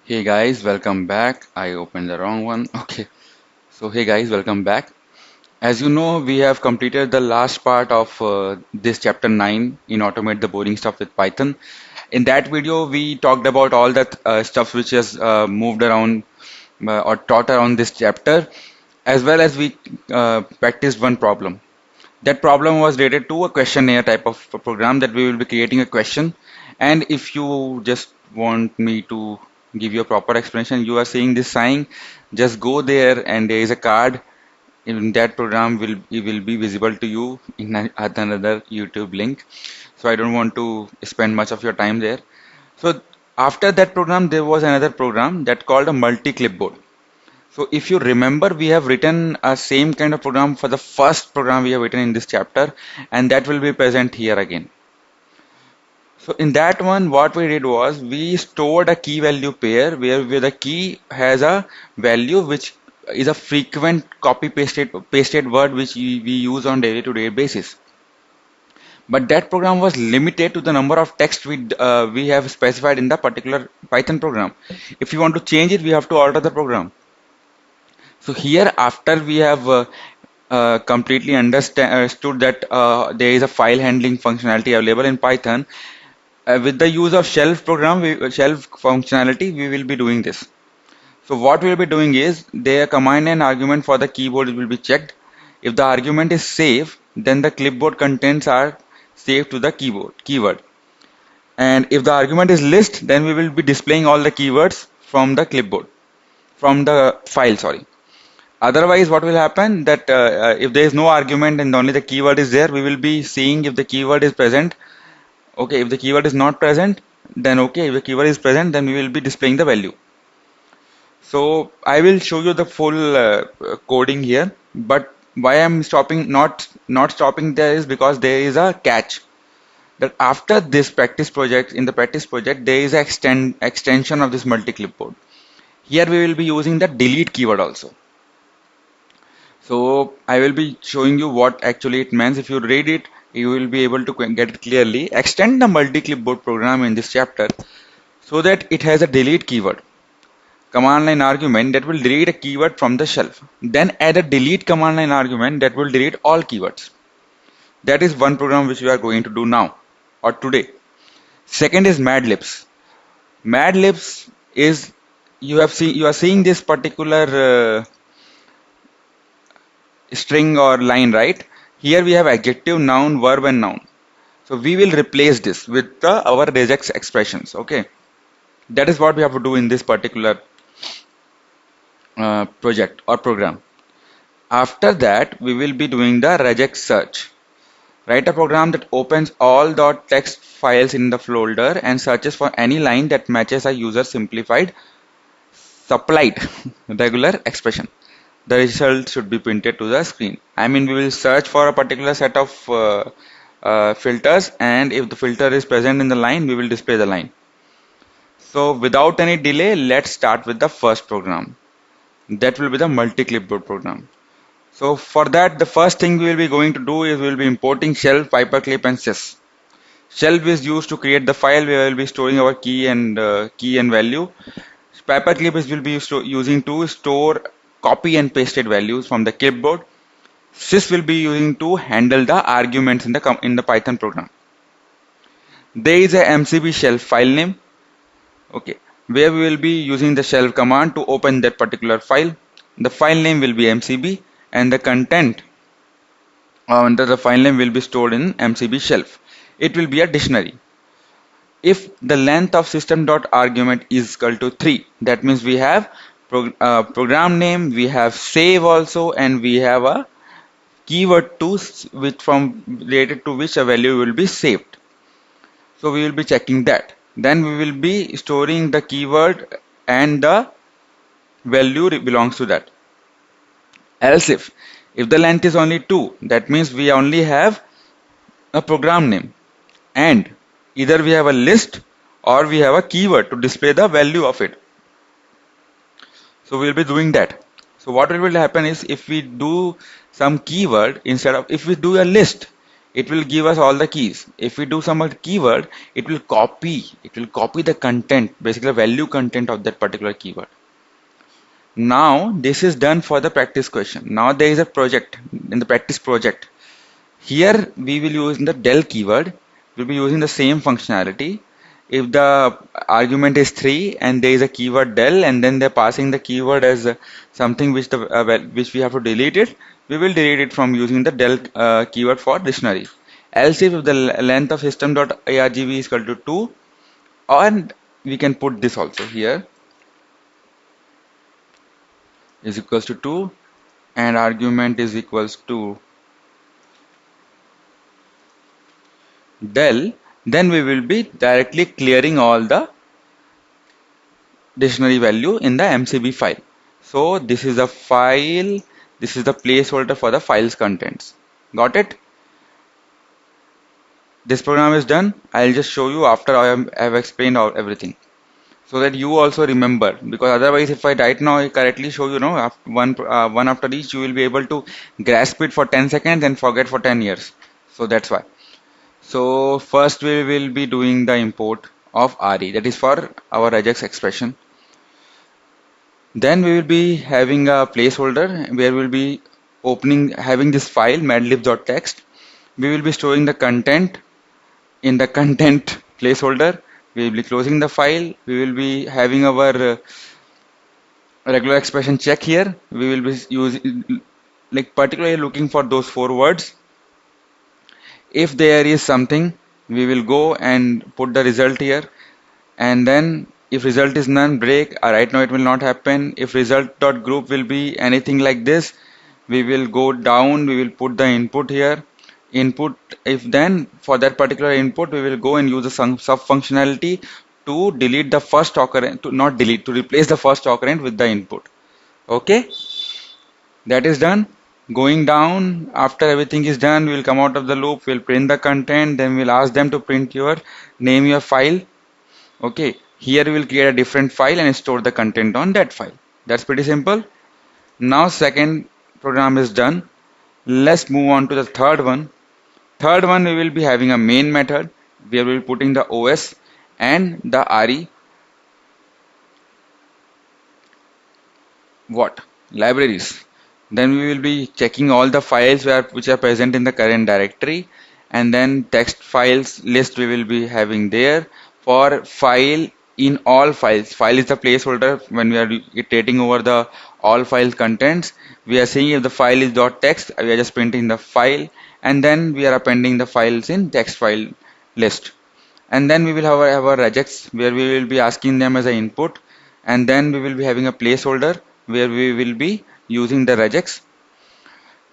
Hey guys, welcome back. I opened the wrong one. Okay. So, hey guys, welcome back. As you know, we have completed the last part of this chapter 9 in Automate the Boring Stuff with Python. In that video, we talked about all that stuff which has moved around or taught around this chapter, as well as we practiced one problem. That problem was related to a questionnaire type of a program that we will be creating a question. And if you just want me to give you a proper explanation, you are seeing this sign, just go there and there is a card. In that program will it will be visible to you in another YouTube link. So I don't want to spend much of your time there. So after that program, there was another program that called a multi-clipboard. So if you remember, we have written a same kind of program for the first program we have written in this chapter, and that will be present here again. So in that one, what we did was we stored a key value pair where the key has a value which is a frequent copy pasted word which we use on daily to day basis. But that program was limited to the number of text we have specified in the particular Python program. If you want to change it, we have to alter the program. So here, after we have completely understood that there is a file handling functionality available in Python, with the use of shelf functionality, we will be doing this. So what we will be doing is their command and argument for the keyboard will be checked. If the argument is safe, then the clipboard contents are saved to the keyword. And if the argument is list, then we will be displaying all the keywords from the clipboard, from the file, sorry. Otherwise, what will happen that if there is no argument and only the keyword is there, we will be seeing if the keyword is present. Okay, if the keyword is not present, then okay. If the keyword is present, then we will be displaying the value. So I will show you the full coding here. But why I'm stopping, not stopping there is because there is a catch. That after this practice project, in the practice project, there is an extension of this multi-clipboard. Here we will be using the delete keyword also. So I will be showing you what actually it means. If you read it, you will be able to get it clearly. Extend the multi-clipboard program in this chapter so that it has a delete keyword. Command line argument that will delete a keyword from the shelf. Then add a delete command line argument that will delete all keywords. That is one program which we are going to do now or today. Second is Madlibs. Madlibs is you are seeing this particular string or line, right? Here we have adjective, noun, verb and noun. So we will replace this with our regex expressions. Okay, that is what we have to do in this particular project or program. After that, we will be doing the regex search. Write a program that opens all .text files in the folder and searches for any line that matches a user simplified supplied regular expression. The result should be printed to the screen. I mean, we will search for a particular set of filters, and if the filter is present in the line, we will display the line. So without any delay, let's start with the first program. That will be the multi-clipboard program. So for that, the first thing we will be going to do is we will be importing shelf, paperclip and sys. Shelf is used to create the file where we will be storing our key and value. Paperclip is will be using to store copy and pasted values from the clipboard. Sys will be using to handle the arguments in the Python program. There is a MCB shelf file name, okay, where we will be using the shelf command to open that particular file. The file name will be MCB and the content under the file name will be stored in MCB shelf. It will be a dictionary. If the length of system.argument is equal to 3, that means we have program name, we have save also, and we have a keyword to which from related to which a value will be saved. So we will be checking that. Then we will be storing the keyword and the value belongs to that. Else if the length is only 2, that means we only have a program name, and either we have a list or we have a keyword to display the value of it. So we'll be doing that. So what will happen is if we do some keyword instead of if we do a list, it will give us all the keys. If we do some other keyword, it will copy the content, basically the value content of that particular keyword. Now this is done for the practice question. Now there is a project in the practice project. Here we will use the del keyword. We'll be using the same functionality. If the argument is 3 and there is a keyword del and then they're passing the keyword as something which which we have to delete it, we will delete it from using the del keyword for dictionary. Else if the length of system.argv is equal to 2, and we can put this also here is equals to 2 and argument is equals to del, then we will be directly clearing all the dictionary value in the MCB file. So this is the file, this is the placeholder for the file's contents. Got it? This program is done. I'll just show you after I have explained everything, so that you also remember, because otherwise if I right now I correctly show you, one after each, you will be able to grasp it for 10 seconds and forget for 10 years. So that's why. So first we will be doing the import of RE, that is for our regex expression. Then we will be having a placeholder where we'll be having this file madlib.txt. We will be storing the content in the content placeholder. We will be closing the file. We will be having our regular expression check here. We will be using, like, particularly looking for those 4 words. If there is something, we will go and put the result here, and then if result is none, break. Right now it will not happen. If result.group will be anything like this, we will go down, we will put the input here. Input, if then for that particular input, we will go and use the sub functionality to delete the first occurrence, to not delete, to replace the first occurrence with the input. Okay, that is done. Going down, after everything is done, we will come out of the loop, we'll print the content, then we'll ask them to print your name, your file. Okay, here we will create a different file and store the content on that file. That's pretty simple. Now second program is done. Let's move on to the third one. Third one, we will be having a main method where we will be putting the OS and the RE what libraries. Then we will be checking all the files which are present in the current directory, and then text files list we will be having there for file in all files. File is the placeholder when we are iterating over the all file contents. We are seeing if the file is .text, we are just printing the file, and then we are appending the files in text file list. And then we will have our regex where we will be asking them as an input, and then we will be having a placeholder where we will be using the regex,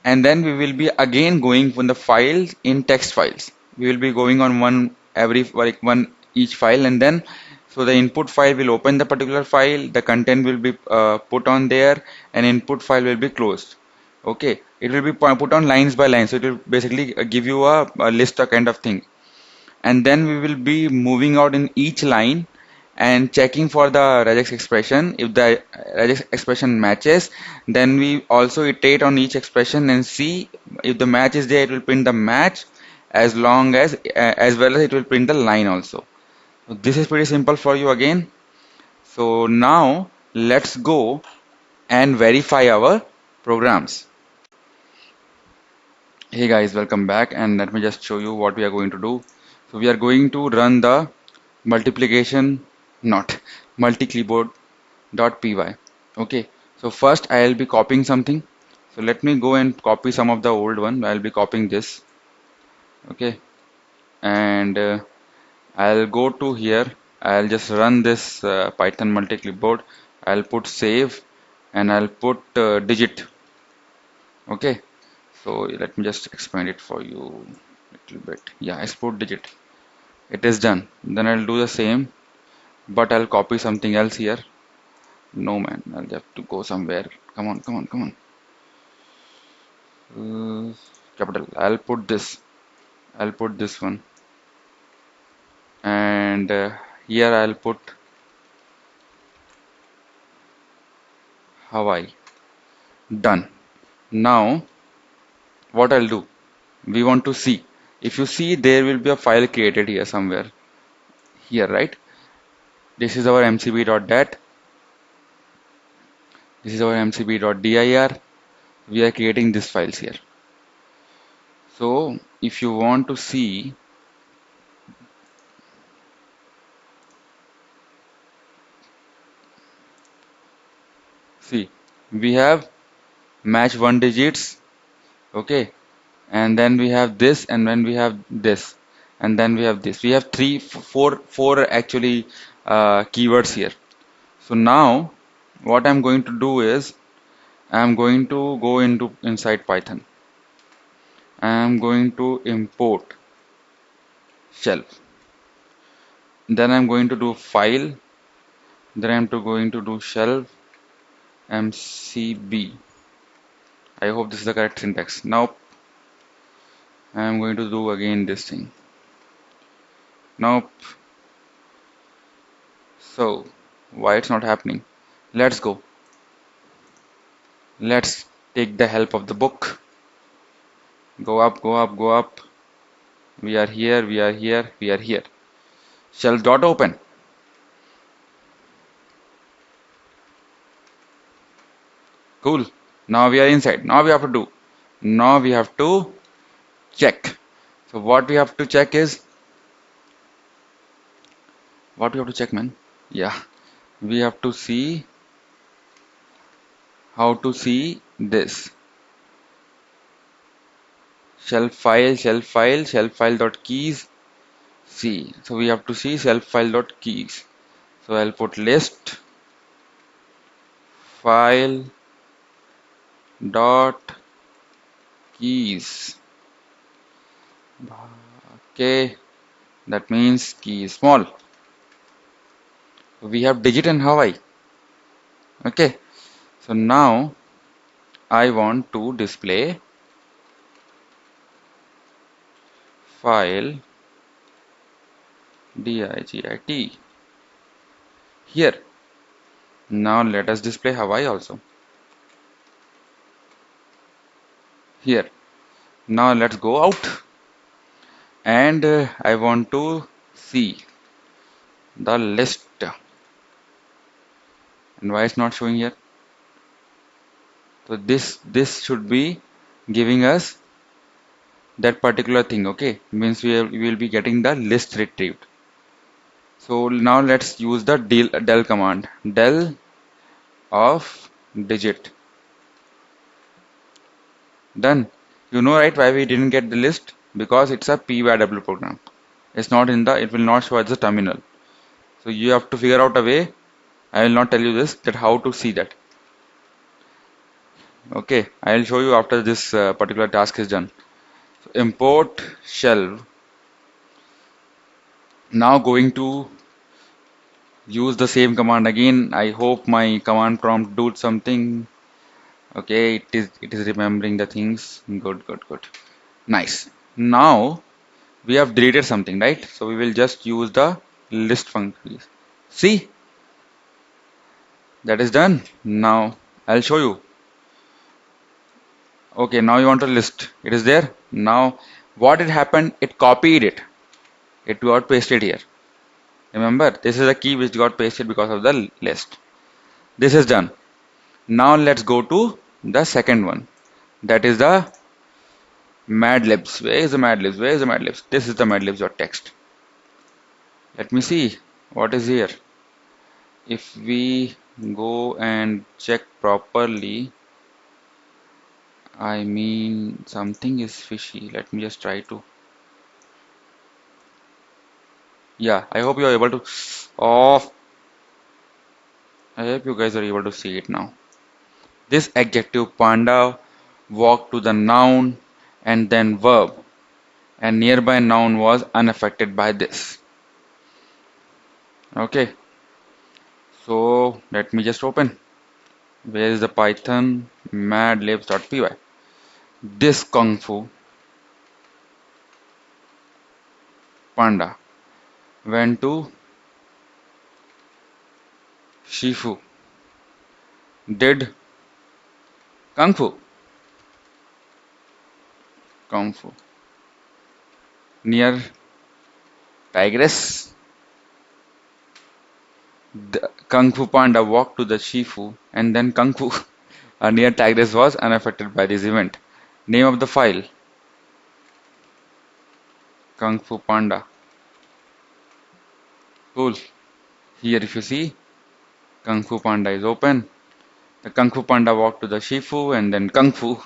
and then we will be again going from the files in text files. We will be going on one each file, and then so the input file will open the particular file, the content will be put on there, and input file will be closed. Okay, it will be put on lines by line, so it will basically give you a list, a kind of thing. And then we will be moving out in each line and checking for the regex expression. If the regex expression matches, then we also iterate on each expression and see if the match is there, it will print the match, as long as well as it will print the line also. So this is pretty simple for you again. So now let's go and verify our programs. Hey guys, welcome back, and let me just show you what we are going to do. So we are going to run the multiplication, not multi-clipboard.py. Okay, so first I'll be copying something. So let me go and copy some of the old one. I'll be copying this. Okay, and I'll go to here. I'll just run this Python multi-clipboard. I'll put save and I'll put digit. Okay, so let me just expand it for you a little bit. Yeah, export digit. It is done. Then I'll do the same, but I'll copy something else here. No man, I'll have to go somewhere. Come on, come on, come on. Capital. I'll put this one, and here I'll put Hawaii. Done. Now what I'll do, we want to see. If you see, there will be a file created here somewhere. Here, right? This is our mcb.dat. This is our mcb.dir. We are creating these files here. So if you want to see, we have match one digits, okay, and then we have this, and then we have this, and then we have this. We have four actually keywords here. So now what I'm going to do is I'm going to go into inside Python. I'm going to import shelf. Then I'm going to do file. Then I'm going to do shelf mcb. I hope this is the correct syntax. Now I'm going to do again this thing. Nope. So why it's not happening? Let's go. Let's take the help of the book. Go up, go up, go up. We are here, we are here, we are here. Shelf dot open. Cool. Now we are inside. Now we have to do. Now we have to check. So what we have to check is what we have to check, man. Yeah, we have to see how to see this shelf file dot keys. See, so we have to see shelf file dot keys. So I'll put list file dot keys. Okay, that means key is small. We have digit and Hawaii. Okay, so now I want to display file digit here. Now let us display Hawaii also here. Now let's go out, and I want to see the list. And why it's not showing here? So this should be giving us that particular thing. Okay, means we will be getting the list retrieved. So now let's use the del command. Del of digit. Done. You know, right, why we didn't get the list? Because it's a p/w program. It's not in the, it will not show as a terminal. So you have to figure out a way. I will not tell you this, that how to see that. Okay, I will show you after this particular task is done. So import shelf. Now going to use the same command again. I hope my command prompt do something. Okay, it is remembering the things. Good, good, good. Nice. Now we have deleted something, right? So we will just use the list function. See, that is done. Now I'll show you. Okay, now you want to list. It is there. Now what had happened? It copied it. It got pasted here. Remember, this is a key which got pasted because of the list. This is done. Now let's go to the second one. That is the madlibs. Where is the madlibs? Where is the madlibs? This is the madlibs.txt. Let me see what is here. If we go and check properly, I mean something is fishy. Let me just try to. Yeah, I hope you are able to. Oh, I hope you guys are able to see it now. This adjective panda walked to the noun and then verb, and nearby noun was unaffected by this. Okay, so let me just open. Where is the Python madlibs.py? This kung fu panda went to Shifu, did kung fu. near tigress. The Kung Fu Panda walked to the Shifu, and then Kung Fu near tigress was unaffected by this event. Name of the file: Kung Fu Panda. Cool. Here, if you see, Kung Fu Panda is open. The Kung Fu Panda walked to the Shifu, and then Kung Fu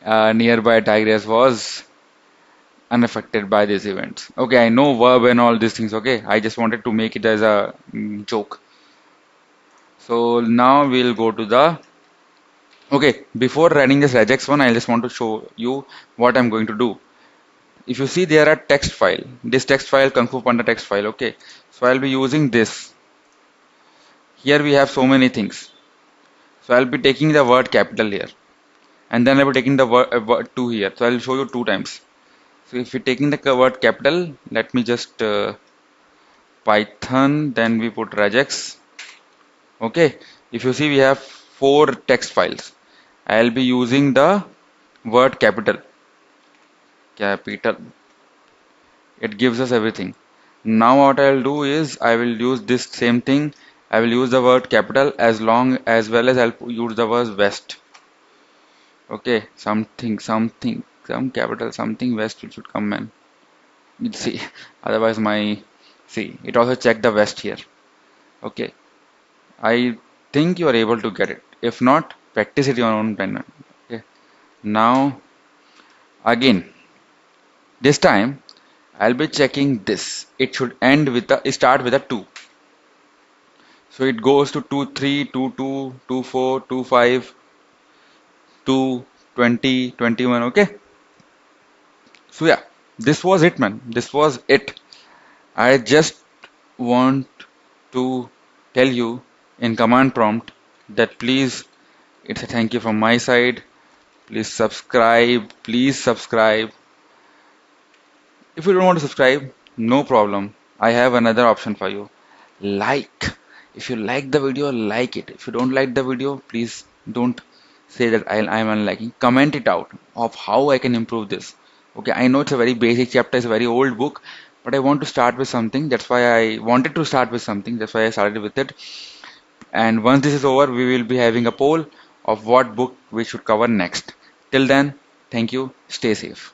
nearby tigress was unaffected by these events. Okay, I know verb and all these things. Okay, I just wanted to make it as a joke. So now we'll go to the. Okay, before running this regex one, I just want to show you what I'm going to do. If you see there are text file, this text file, Kung Fu Panda text file. Okay, so I'll be using this. Here we have so many things. So I'll be taking the word capital here, and then I'll be taking the word two here. So I'll show you two times. So if you're taking the word capital, let me just Python, then we put regex. Okay, if you see we have four text files. I'll be using the word capital. Capital. It gives us everything. Now what I'll do is I will use this same thing. I will use the word capital as long as well as I'll use the word west. Okay, some capital, something west should come in. You'll see. Otherwise see, it also check the west here. Okay, I think you are able to get it. If not, practice it your own pen. Okay, now again, this time I'll be checking this. It should end with a start with a 2. So it goes to 2, 3, 2, 2, 2, 4, 2, 5, 2, 20, 21. Okay. So yeah, this was it, man. This was it. I just want to tell you in command prompt that please, it's a thank you from my side. Please subscribe. Please subscribe. If you don't want to subscribe, no problem. I have another option for you. Like. If you like the video, like it. If you don't like the video, please don't say that I'm unliking. Comment it out of how I can improve this. Okay, I know it's a very basic chapter, it's a very old book, but I want to start with something. That's why I wanted to start with something. That's why I started with it. And once this is over, we will be having a poll of what book we should cover next. Till then, thank you. Stay safe.